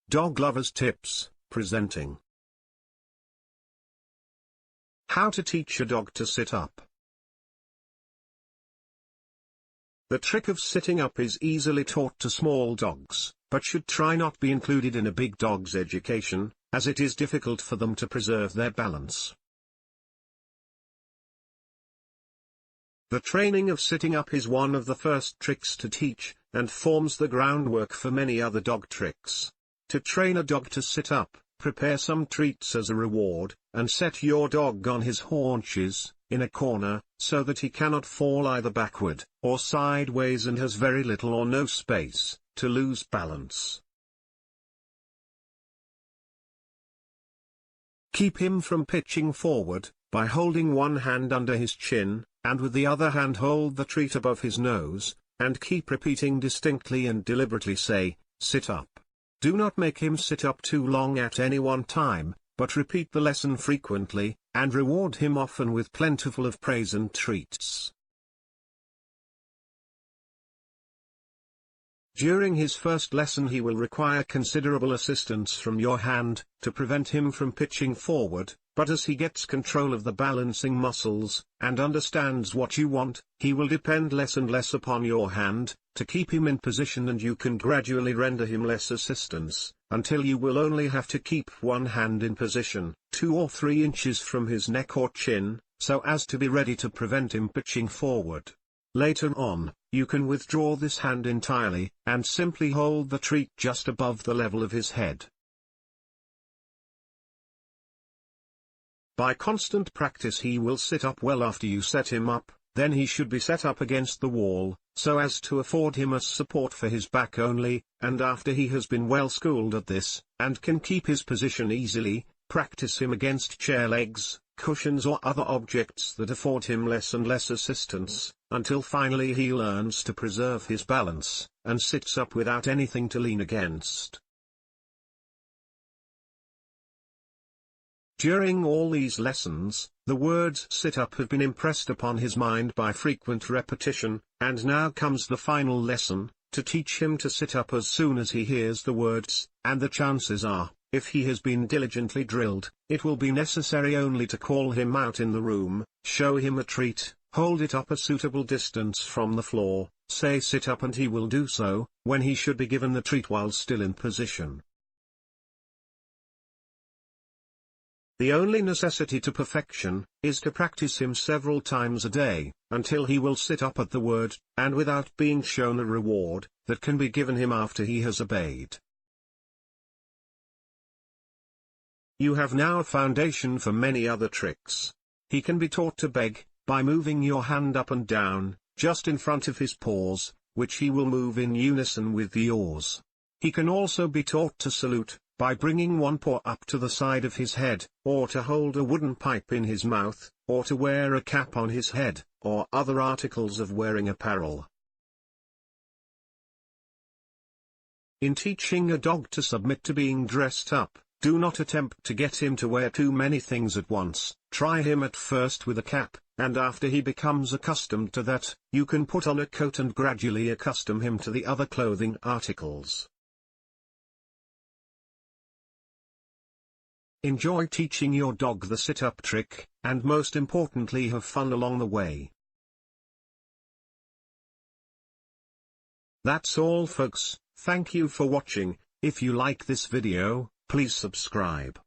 Dog Lovers Tips, presenting. How to teach a dog to sit up. The trick of sitting up is easily taught to small dogs, but should try not be included in a big dog's education, as it is difficult for them to preserve their balance. The training of sitting up is one of the first tricks to teach, and forms the groundwork for many other dog tricks. To train a dog to sit up, prepare some treats as a reward, and set your dog on his haunches, in a corner, so that he cannot fall either backward, or sideways and has very little or no space to lose balance. Keep him from pitching forward, by holding one hand under his chin, and with the other hand hold the treat above his nose, and keep repeating distinctly and deliberately say, "Sit up." Do not make him sit up too long at any one time, but repeat the lesson frequently, and reward him often with plentiful of praise and treats. During his first lesson he will require considerable assistance from your hand, to prevent him from pitching forward, but as he gets control of the balancing muscles, and understands what you want, he will depend less and less upon your hand, to keep him in position, and you can gradually render him less assistance, until you will only have to keep one hand in position, 2 or 3 inches from his neck or chin, so as to be ready to prevent him pitching forward. Later on, you can withdraw this hand entirely, and simply hold the treat just above the level of his head. By constant practice he will sit up well after you set him up. Then he should be set up against the wall, so as to afford him a support for his back only, and after he has been well schooled at this, and can keep his position easily, practice him against chair legs, cushions or other objects that afford him less and less assistance, until finally he learns to preserve his balance, and sits up without anything to lean against. During all these lessons, the words "sit up" have been impressed upon his mind by frequent repetition, and now comes the final lesson, to teach him to sit up as soon as he hears the words, and the chances are, if he has been diligently drilled, it will be necessary only to call him out in the room, show him a treat, hold it up a suitable distance from the floor, say "sit up," and he will do so, when he should be given the treat while still in position. The only necessity to perfection, is to practice him several times a day, until he will sit up at the word, and without being shown a reward, that can be given him after he has obeyed. You have now a foundation for many other tricks. He can be taught to beg, by moving your hand up and down, just in front of his paws, which he will move in unison with yours. He can also be taught to salute, by bringing one paw up to the side of his head, or to hold a wooden pipe in his mouth, or to wear a cap on his head, or other articles of wearing apparel. In teaching a dog to submit to being dressed up, do not attempt to get him to wear too many things at once. Try him at first with a cap, and after he becomes accustomed to that, you can put on a coat and gradually accustom him to the other clothing articles. Enjoy teaching your dog the sit-up trick, and most importantly have fun along the way. That's all folks, thank you for watching. If you like this video, please subscribe.